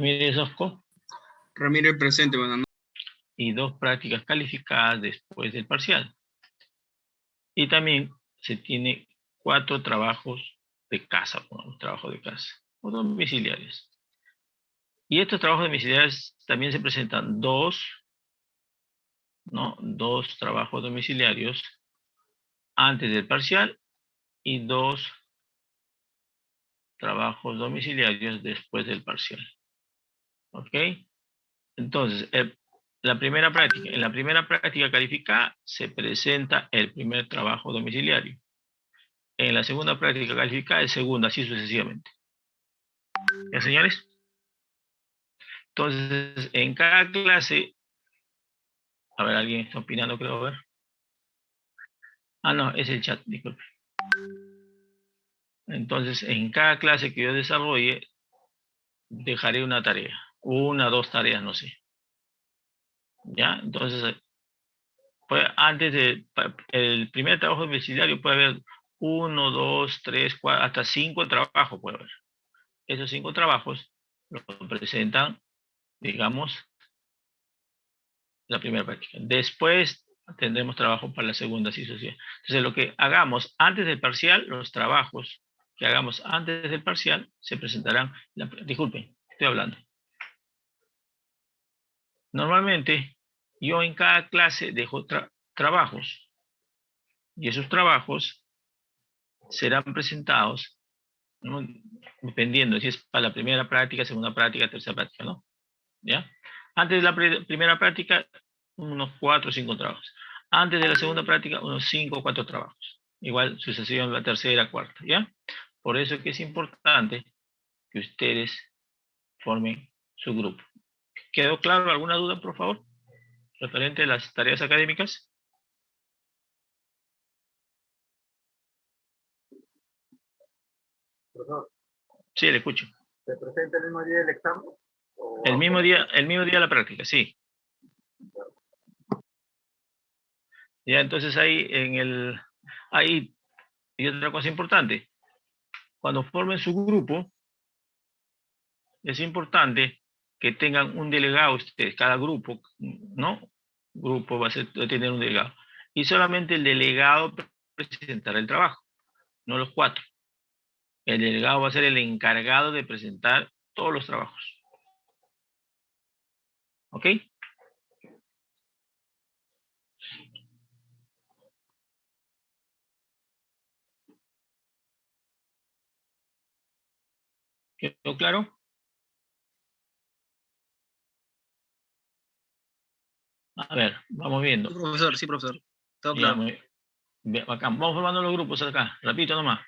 Ramírez Osco. Ramírez presente, buenas noches. Y 2 prácticas calificadas después del parcial. Y también se tiene 4 trabajos de casa, bueno, trabajo de casa, o domiciliarios. Y estos trabajos domiciliarios también se presentan 2 trabajos domiciliarios antes del parcial y 2 trabajos domiciliarios después del parcial. ¿Ok? Entonces, en la primera práctica calificada se presenta el primer trabajo domiciliario. En la segunda práctica calificada, el segundo, así sucesivamente. ¿Ya, señores? Entonces, en cada clase, a ver, alguien está opinando, creo, a ver. Ah, no, es el chat, disculpe. Entonces, en cada clase que yo desarrolle, dejaré una tarea. 1 o 2 tareas, no sé. ¿Ya? Entonces, pues, antes del primer trabajo domiciliario puede haber 1, 2, 3, 4, hasta 5 trabajos puede haber. Esos 5 trabajos los presentan, digamos, la primera práctica. Después tendremos trabajo para la segunda, así sucesivamente. Entonces, lo que hagamos antes del parcial, los trabajos que hagamos antes del parcial, se presentarán. Disculpen, estoy hablando. Normalmente, yo en cada clase dejo trabajos. Y esos trabajos serán presentados, ¿no? Dependiendo si es para la primera práctica, segunda práctica, tercera práctica, ¿no? ¿Ya? Antes de la primera práctica, unos 4 o 5 trabajos. Antes de la segunda práctica, unos 5 o 4 trabajos. Igual sucesión la tercera, cuarta, ¿ya? Por eso es que es importante que ustedes formen su grupo. ¿Quedó claro? ¿Alguna duda, por favor? Referente a las tareas académicas. Profesor, Sí, le escucho. ¿se presenta el mismo día del examen? El mismo día de la práctica, sí. Ya, entonces ahí y otra cosa importante, cuando formen su grupo, es importante que tengan un delegado ustedes, cada grupo, ¿no? Grupo va a tener un delegado. Y solamente el delegado presentará el trabajo, no los 4. El delegado va a ser el encargado de presentar todos los trabajos. ¿Ok? ¿Quedó claro? A ver, vamos viendo. Sí, profesor, sí, profesor. Todo Ya, claro. bien, bacán. Vamos formando los grupos acá. Repito nomás.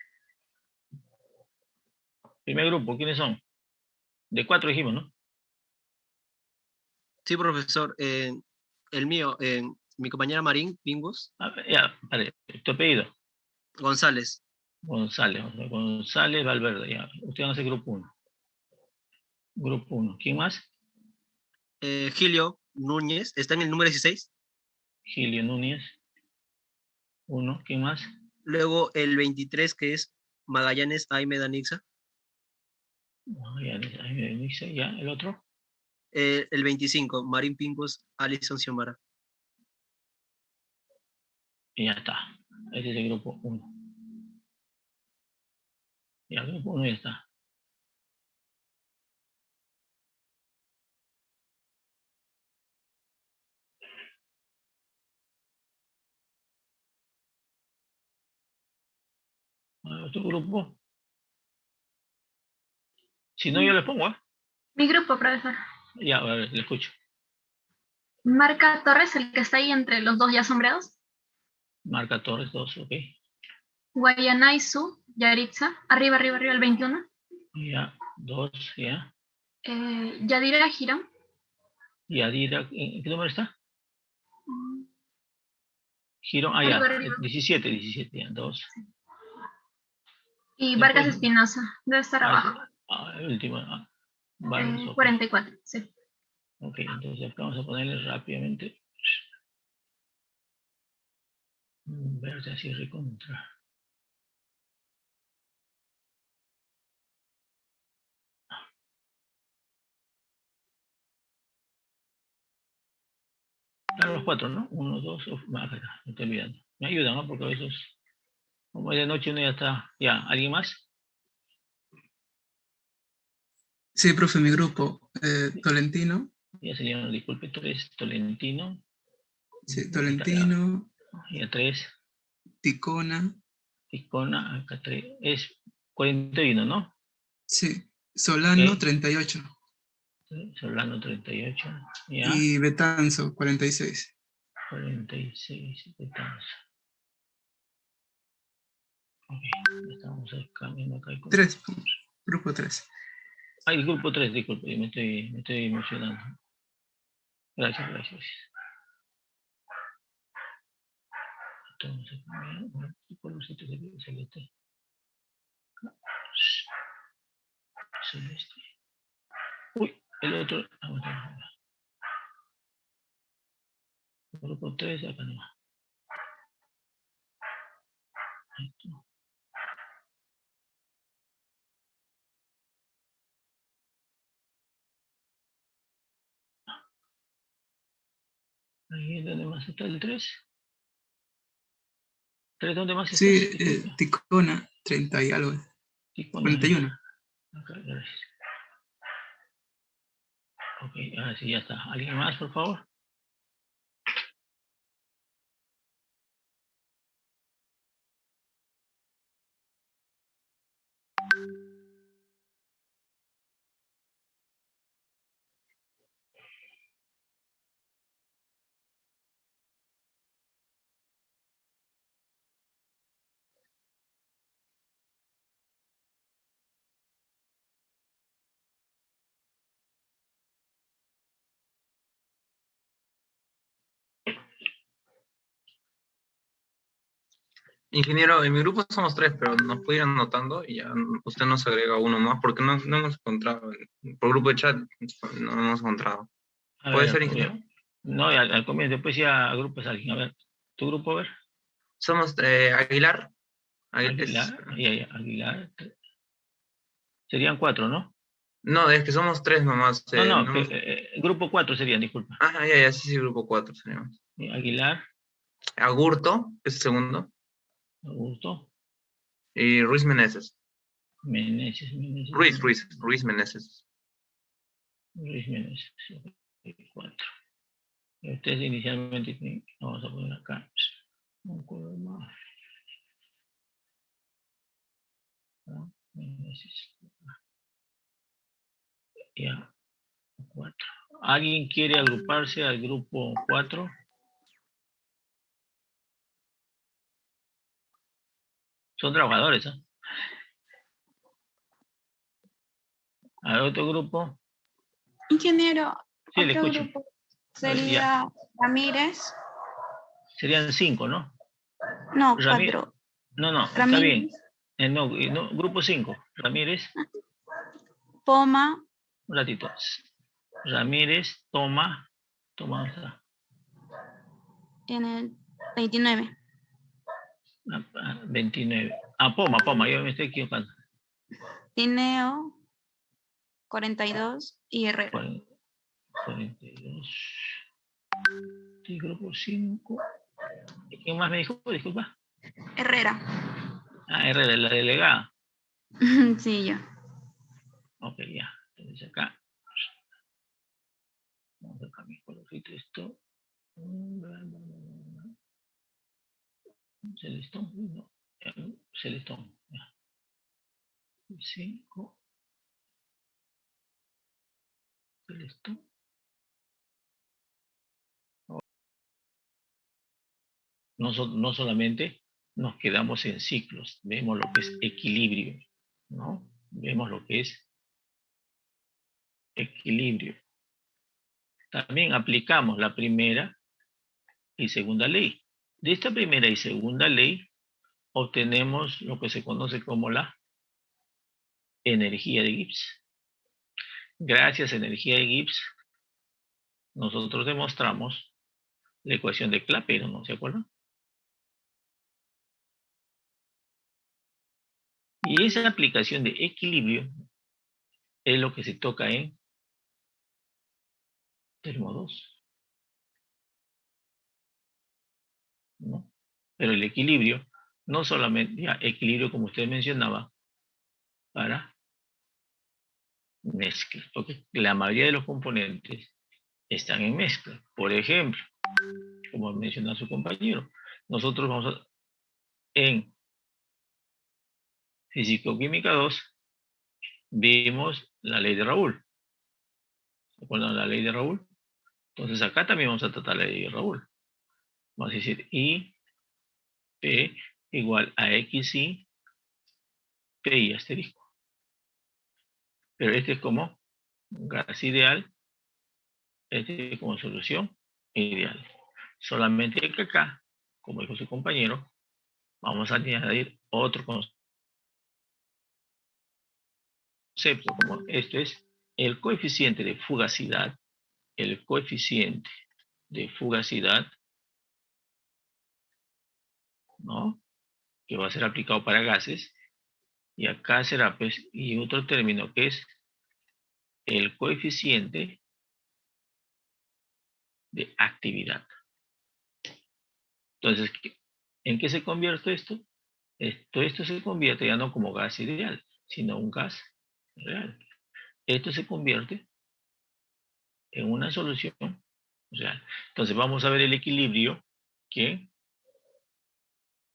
Primer grupo, ¿quiénes son? De 4 dijimos, ¿no? Sí, profesor. El mío, mi compañera Marín Pingos A ver, ya, vale. Tu apellido. González. González Valverde, ya. Ustedes van a hacer grupo 1. Grupo 1. ¿Quién más? Gilio Núñez, está en el número 16. Gilio Núñez. 1. ¿Quién más? Luego el 23, que es Magallanes Aime Danixa. No, ya, ahí me dice, ya. ¿El otro? El 25, Marín Pingos Alison Xiomara. Y ya está. Ese es el grupo 1. Ya, el grupo 1 ya está. ¿Otro grupo? Si no, yo les pongo, ¿eh? Mi grupo, profesor. Ya, a ver, le escucho. Marca Torres, el que está ahí entre los 2 ya sombreados. Marca Torres 2, ok. Guayanaisu, Yaritza, arriba, el 21. Ya, 2, ya. Yadira Girón. Y Adira, ¿en qué número está? Girón, ya. Arriba. 17, ya, 2. Y Después, Vargas Espinosa, debe estar abajo. el último. Vargas, ok. 44, sí. Ok, entonces acá vamos a ponerle rápidamente. Verde así recontra. 4, ¿no? 1, 2, me estoy olvidando. Me ayudan, ¿no? Porque a veces, como es de noche, uno ya está. Ya, ¿alguien más? Sí, profe, mi grupo. Tolentino. Ya serían, disculpe, 3, Tolentino. Sí, Tolentino. Ya 3, Ticona. Ticona, acá 3. Es 41, ¿no? Sí. Solano, Ok. 38. Solano 38. Ya. Y Betanzo, 46. 46. Betanzo. Ok. Estamos cambiando acá. 3. Grupo 3. Ay, grupo 3, disculpe, me estoy emocionando. Gracias, gracias. Entonces, colorcito celeste. Celeste. Uy, el otro. Grupo 3, acá no. Ahí está. Ahí es donde más está el 3. ¿3 dónde más está? Sí, Ticona, 30 y algo. Ticona, 41. acá, gracias. Ok, ahora sí, ya está. ¿Alguien más, por favor? Ingeniero, en mi grupo somos 3, pero nos puede ir anotando y ya usted nos agrega uno más, porque no hemos encontrado, por grupo de chat no hemos encontrado. A ¿Puede ver, ser, ingeniero? no, al comienzo, después ya agrupas a alguien. A ver, ¿tu grupo, a ver? Somos Aguilar. Aguilar, Aguilar. Serían 4, ¿no? No, es que somos 3 nomás. No, grupo 4 serían, disculpa. Ajá, ya, sí, grupo 4 seríamos. Aguilar, Agurto, es el segundo, Augusto, y Ruiz Meneses. Meneses. Ruiz Meneses. Luis Meneses, 4. Ustedes inicialmente, vamos a poner acá, un color más. ¿No? Meneses. Ya, 4. ¿Alguien quiere agruparse al grupo 4? Son trabajadores, ¿eh? ¿Al otro grupo? Ingeniero, Sí, le otro escucho. grupo A ver, ya. sería Ramírez. Serían 5, ¿no? No, Ramírez. 4. No, está Ramírez, bien. No, grupo 5. Ramírez, Poma, un ratito. Ramírez, Toma, ¿dónde está? en el 29. 29. Poma, yo me estoy equivocando. Tineo, 42 y Herrera. 42. Sí, grupo 5. ¿Quién más me dijo? Disculpa. Herrera. Herrera, la delegada. Sí, yo. Ok, ya. Entonces acá. Vamos a cambiar colorcito esto. Celestón. No. Celestón. 5. Celestón. No solamente nos quedamos en ciclos, vemos lo que es equilibrio, ¿no? Vemos lo que es equilibrio. También aplicamos la primera y segunda ley. De esta primera y segunda ley obtenemos lo que se conoce como la energía de Gibbs. Gracias a energía de Gibbs, nosotros demostramos la ecuación de Clapeyron, ¿no se acuerdan? Y esa aplicación de equilibrio es lo que se toca en termo 2. ¿no? Pero el equilibrio, no solamente, ya, equilibrio como usted mencionaba, para mezcla, porque la mayoría de los componentes están en mezcla. Por ejemplo, como mencionó su compañero, nosotros vamos a, en Físico-Química 2, vimos la ley de Raúl. ¿Se acuerdan de la ley de Raúl? Entonces acá también vamos a tratar la ley de Raúl. Vamos a decir I, P igual a XI, PI asterisco. Pero este es como gas ideal, este es como solución ideal. Solamente que acá, como dijo su compañero, vamos a añadir otro concepto, como esto es el coeficiente de fugacidad, el coeficiente de fugacidad, ¿no? Que va a ser aplicado para gases, y acá será, pues, y otro término que es el coeficiente de actividad. Entonces, ¿en qué se convierte esto? Esto se convierte ya no como gas ideal, sino un gas real. Esto se convierte en una solución real. Entonces, vamos a ver el equilibrio que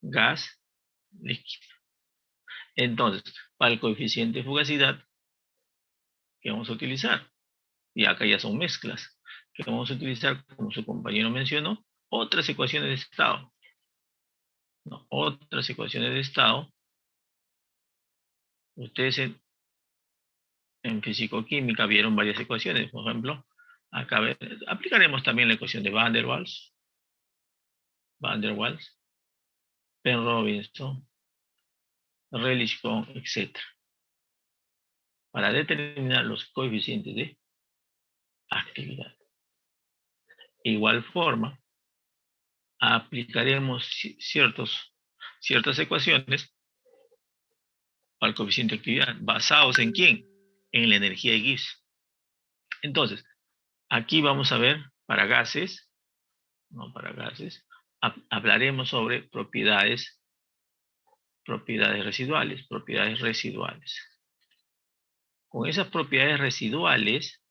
gas líquido. Entonces, para el coeficiente de fugacidad, ¿qué vamos a utilizar? Y acá ya son mezclas, que vamos a utilizar, como su compañero mencionó, otras ecuaciones de estado. No, otras ecuaciones de estado. Ustedes en fisicoquímica vieron varias ecuaciones. Por ejemplo, acá aplicaremos también la ecuación de Van der Waals, Penrobinson, Rayleigh-Cohn, etc. Para determinar los coeficientes de actividad. De igual forma, aplicaremos ciertas ecuaciones para el coeficiente de actividad. ¿Basados en quién? En la energía de Gibbs. Entonces, aquí vamos a ver para gases, no para gases, hablaremos sobre propiedades residuales, Con estas propiedades residuales,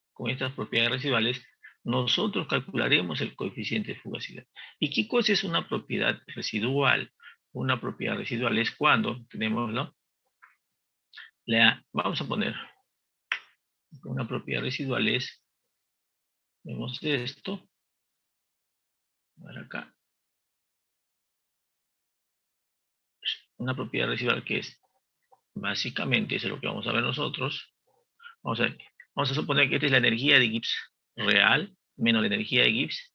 nosotros calcularemos el coeficiente de fugacidad. ¿Y qué cosa es una propiedad residual? Una propiedad residual es cuando tenemos, ¿no? Vamos a poner una propiedad residual es, vemos esto, para acá, una propiedad residual que es, básicamente, eso es lo que vamos a ver nosotros. Vamos a suponer que esta es la energía de Gibbs real menos la energía de Gibbs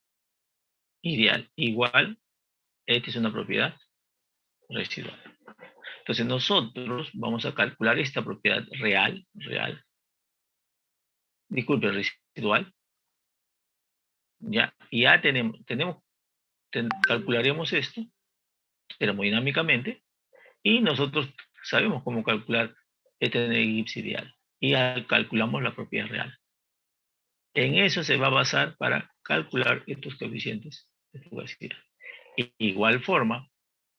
ideal. Igual, esta es una propiedad residual. Entonces nosotros vamos a calcular esta propiedad residual. Ya calcularemos esto termodinámicamente y nosotros sabemos cómo calcular esta energía de Gibbs ideal. Y ya calculamos la propiedad real. En eso se va a basar para calcular estos coeficientes de fugacidad. De igual forma,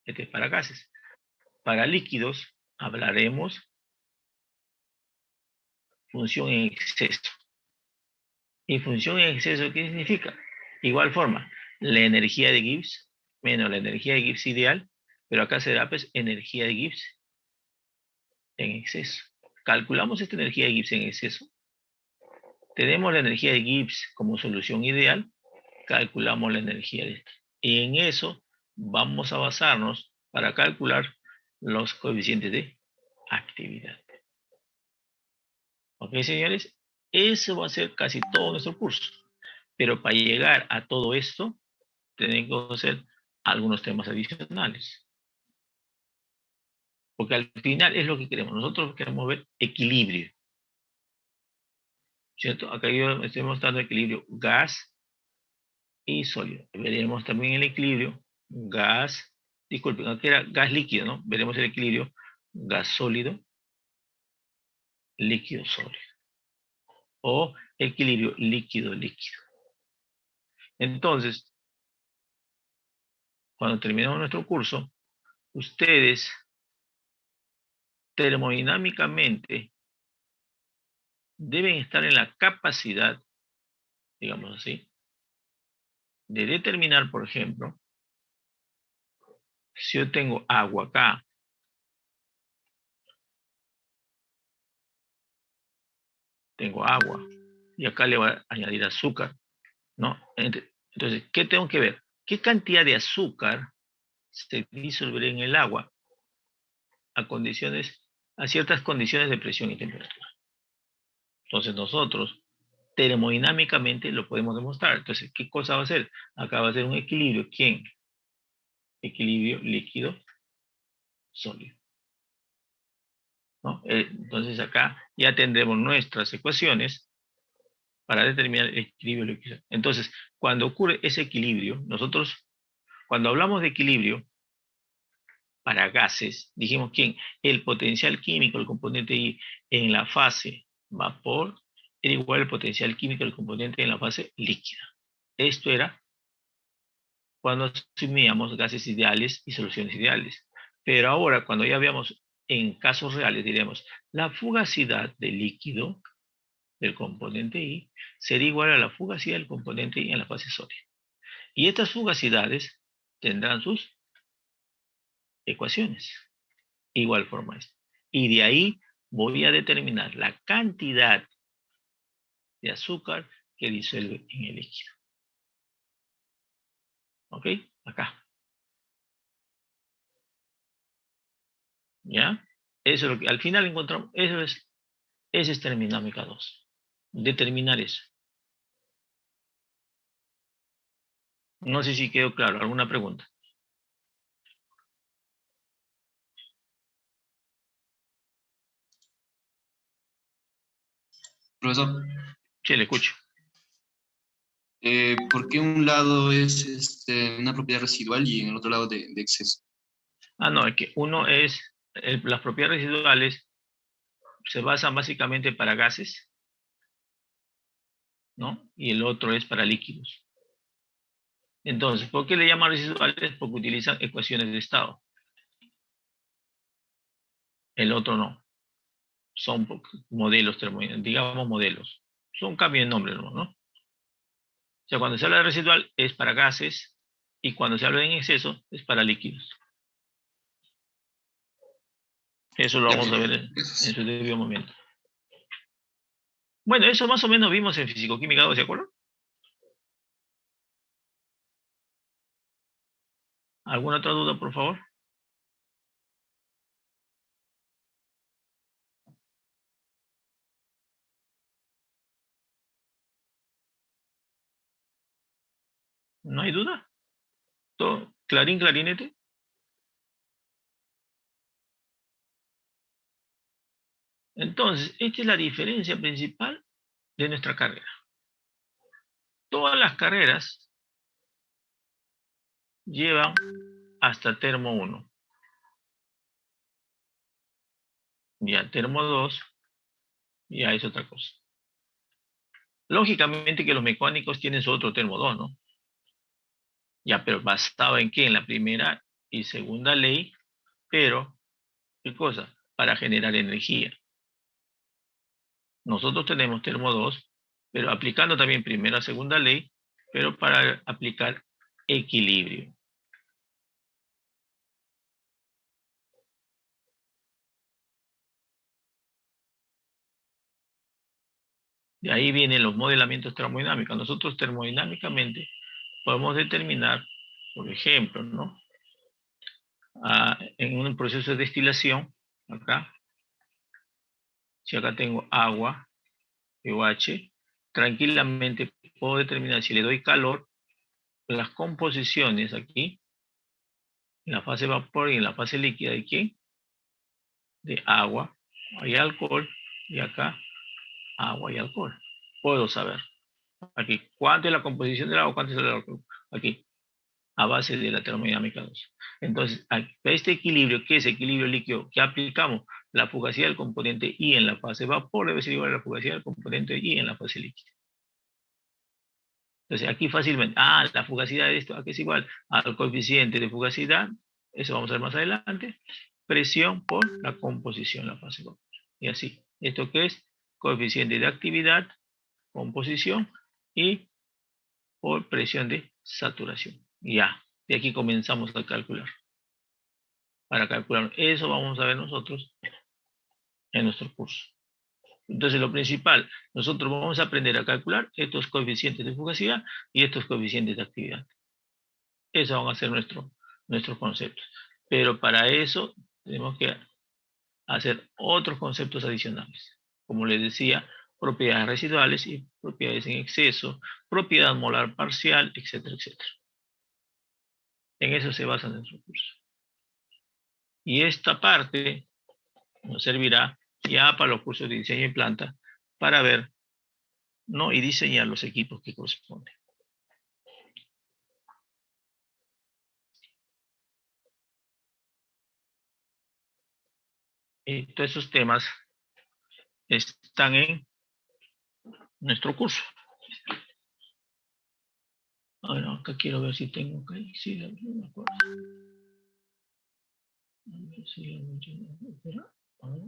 este es para gases. Para líquidos hablaremos función en exceso. ¿Y función en exceso qué significa? Igual forma, la energía de Gibbs menos la energía de Gibbs ideal, pero acá será pues energía de Gibbs en exceso. Calculamos esta energía de Gibbs en exceso. Tenemos la energía de Gibbs como solución ideal, calculamos la energía de esta. Y en eso vamos a basarnos para calcular los coeficientes de actividad. ¿Ok, señores? Eso va a ser casi todo nuestro curso. Pero para llegar a todo esto, tenemos que hacer algunos temas adicionales. Porque al final es lo que queremos. Nosotros queremos ver equilibrio. ¿Cierto? Acá yo estoy mostrando equilibrio gas y sólido. Veremos también el equilibrio gas, disculpen, aquí era gas líquido, ¿no? Veremos el equilibrio gas sólido, líquido sólido. O equilibrio líquido líquido. Entonces, cuando terminemos nuestro curso, ustedes termodinámicamente deben estar en la capacidad, digamos así, de determinar, por ejemplo, si yo tengo agua acá, tengo agua, y acá le voy a añadir azúcar, ¿no? Entonces, ¿qué tengo que ver? ¿Qué cantidad de azúcar se disolverá en el agua a ciertas condiciones de presión y temperatura? Entonces nosotros termodinámicamente lo podemos demostrar. Entonces, ¿qué cosa va a ser? Acá va a ser un equilibrio. ¿Quién? Equilibrio líquido-sólido, ¿no? Entonces acá ya tendremos nuestras ecuaciones para determinar el equilibrio líquido. Entonces, cuando ocurre ese equilibrio, nosotros, cuando hablamos de equilibrio para gases, dijimos ¿quién? El potencial químico, el componente I, en la fase vapor, era igual al potencial químico del componente en la fase líquida. Esto era cuando asumíamos gases ideales y soluciones ideales. Pero ahora, cuando ya veamos en casos reales, diremos, la fugacidad del líquido del componente I sería igual a la fugacidad del componente I en la fase sólida. Y estas fugacidades tendrán sus ecuaciones. Igual forma esta. Y de ahí voy a determinar la cantidad de azúcar que disuelve en el líquido. ¿Ok? Acá. ¿Ya? Eso es lo que al final encontramos. Esa es termodinámica 2. Determinar eso. No sé si quedó claro. ¿Alguna pregunta? Profesor, Sí, le escucho. ¿por qué un lado es una propiedad residual y en el otro lado de exceso? Ah, no, es que uno es, las propiedades residuales se basan básicamente para gases, ¿no? Y el otro es para líquidos. Entonces, ¿por qué le llaman residuales? Porque utilizan ecuaciones de estado. El otro no. Son modelos termodinámicos, digamos modelos. Son cambio de nombre, ¿no? O sea, cuando se habla de residual es para gases y cuando se habla en exceso es para líquidos. Eso lo vamos a ver en su debido momento. Bueno, eso más o menos vimos en Fisicoquímica 2, ¿de acuerdo? ¿Alguna otra duda, por favor? ¿No hay duda? ¿Todo clarín, clarinete? Entonces, esta es la diferencia principal de nuestra carrera. Todas las carreras llevan hasta termo 1. Ya termo 2 ya es otra cosa. Lógicamente que los mecánicos tienen su otro termo 2, ¿no? Ya, pero basado en qué? En la primera y segunda ley, pero, ¿qué cosa? Para generar energía. Nosotros tenemos termo 2, pero aplicando también primera, segunda ley, pero para aplicar equilibrio. De ahí vienen los modelamientos termodinámicos. Nosotros termodinámicamente podemos determinar, por ejemplo, ¿no? En un proceso de destilación, acá, si acá tengo agua, OH, tranquilamente puedo determinar si le doy calor, las composiciones aquí, en la fase vapor y en la fase líquida, ¿de qué? De agua, hay alcohol, y acá agua y alcohol. Puedo saber aquí cuánto es la composición del agua, cuánto es el alcohol. Aquí, a base de la termodinámica 2. Entonces, este equilibrio, ¿qué es equilibrio líquido? Que aplicamos la fugacidad del componente I en la fase vapor debe ser igual a la fugacidad del componente I en la fase líquida. Entonces, aquí fácilmente, la fugacidad de esto, aquí es igual al coeficiente de fugacidad, eso vamos a ver más adelante, presión por la composición, la fase 2. Y así, ¿esto qué es? Coeficiente de actividad, composición y por presión de saturación. Ya, de aquí comenzamos a calcular. Para calcular eso vamos a ver nosotros en nuestro curso. Entonces lo principal, nosotros vamos a aprender a calcular estos coeficientes de fugacidad y estos coeficientes de actividad. Esos van a ser nuestros conceptos. Pero para eso tenemos que hacer otros conceptos adicionales. Como les decía, propiedades residuales y propiedades en exceso, propiedad molar parcial, etcétera, etcétera. En eso se basa nuestro curso. Y esta parte nos servirá ya para los cursos de diseño y planta para ver, ¿no? Y diseñar los equipos que corresponden. Y todos esos temas están en nuestro curso. Ahora acá quiero ver si tengo que... Sí, no me acuerdo. A ver si lo menciono. Espera, a ver.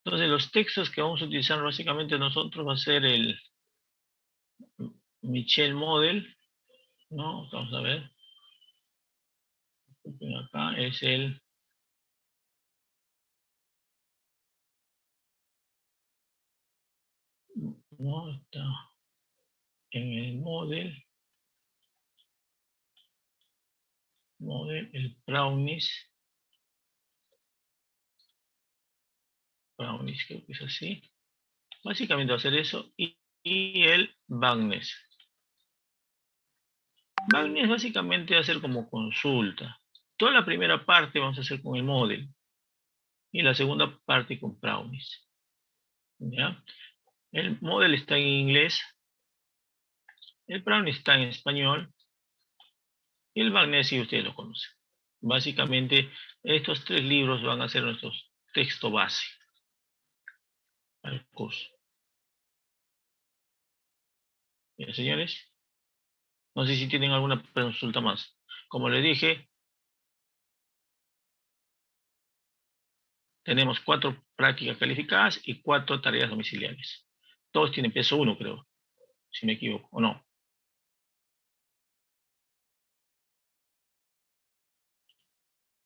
Entonces los textos que vamos a utilizar básicamente nosotros va a ser el Michel Model, ¿no? Vamos a ver. Acá es el no está en el model, el Brownies creo que es así. Básicamente va a ser eso y el Bagnes. Bagnes básicamente va a ser como consulta. Toda la primera parte vamos a hacer con el model y la segunda parte con Brownies. ¿Ya? El model está en inglés, el Brownies está en español y el Bagnes si ustedes lo conocen. Básicamente estos tres libros van a ser nuestros texto base al curso. Bien, señores. No sé si tienen alguna consulta más. Como les dije, tenemos 4 prácticas calificadas y 4 tareas domiciliares. Todos tienen peso 1, creo, si me equivoco, o no.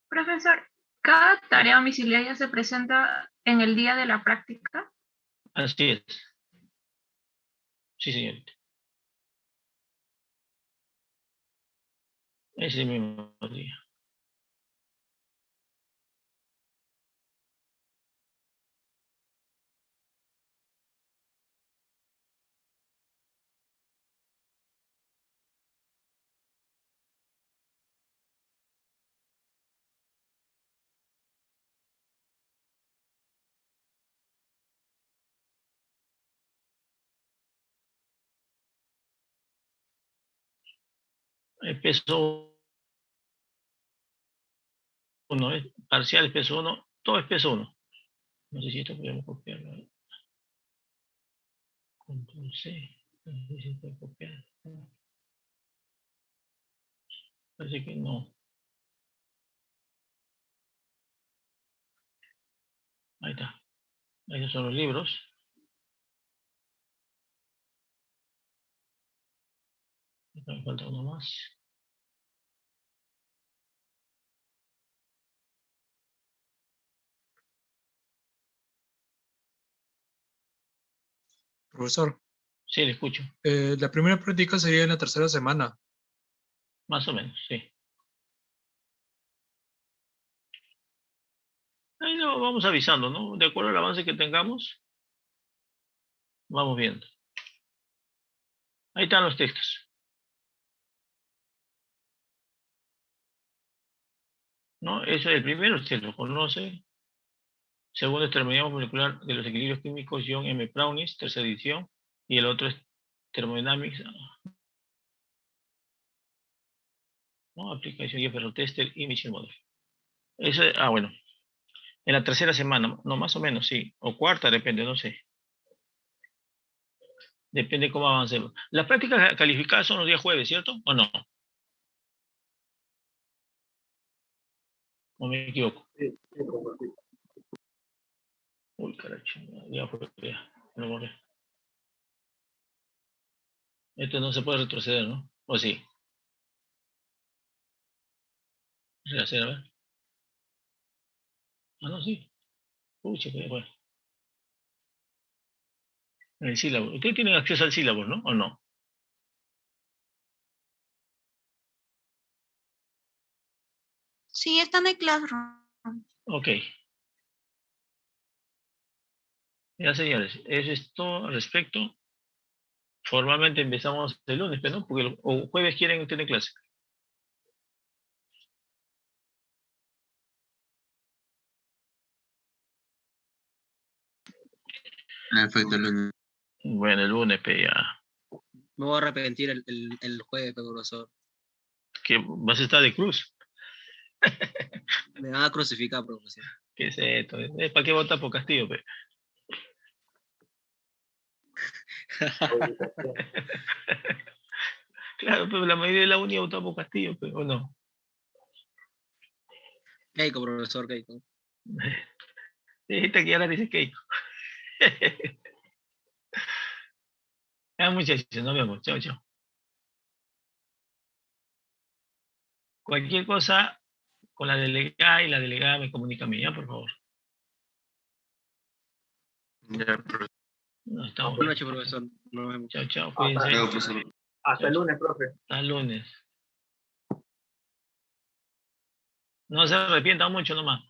Profesor, Cada tarea domiciliaria se presenta en el día de la práctica. Así es. Sí, señorita. Ese mismo día. El peso 1, parcial peso 1, todo es peso 1. No sé si esto podemos copiarlo. Control C. No sé si se puede copiar. Parece que no. Ahí está. Esos son los libros. Me falta uno más. Profesor, Sí, le escucho. la primera práctica sería en la tercera semana. Más o menos, sí. Ahí lo vamos avisando, ¿no? De acuerdo al avance que tengamos, vamos viendo. Ahí están los textos. ¿No? Eso es el primero, usted lo conoce. Segundo es termodinámica molecular de los equilibrios químicos, John M. Brownis, tercera edición. Y el otro es Thermodynamics, ¿no? Aplicación Jeffrey Tester y Michel Model. Eso, bueno. En la tercera semana, no, más o menos, sí. O cuarta, depende, no sé. Depende cómo avancemos. Las prácticas calificadas son los días jueves, ¿cierto? ¿O no? ¿O me equivoco? Sí, sí, como sí. Uy, caracho, ya fue, ya, lo borré. Esto no se puede retroceder, ¿no? ¿O sí? Rehacer, a ver. Ah, no, sí. Pucha, que ya fue. El sílabo. Ustedes tienen acceso al sílabo, ¿no? ¿O no? Sí, está en el Classroom. Ok. Ya, señores, eso es todo al respecto. Formalmente empezamos el lunes, pero no, porque o jueves quieren tener clase. Perfecto, Luna. Bueno, el lunes, ya. Me voy a arrepentir el jueves, profesor. Que vas a estar de cruz. Me van a crucificar, profesor. ¿Qué es esto? ¿Para qué votar por Castillo, pe? Claro, pero la mayoría de la uni ha votado por Castillo, pero ¿o no? Keiko, profesor, Keiko. Dijiste que ahora dice Keiko. Ah, muchachos, nos vemos. Chao, chao. Cualquier cosa con la delegada y la delegada me comunica a mí, ¿ya? Por favor. Ya, profesor. Nos estamos Buenas viendo. noches, profesor. Nos vemos. Chao, chao. Hasta, Cuídense. Luego, profesor. hasta el lunes, profe. Hasta el lunes. No se arrepientan mucho nomás.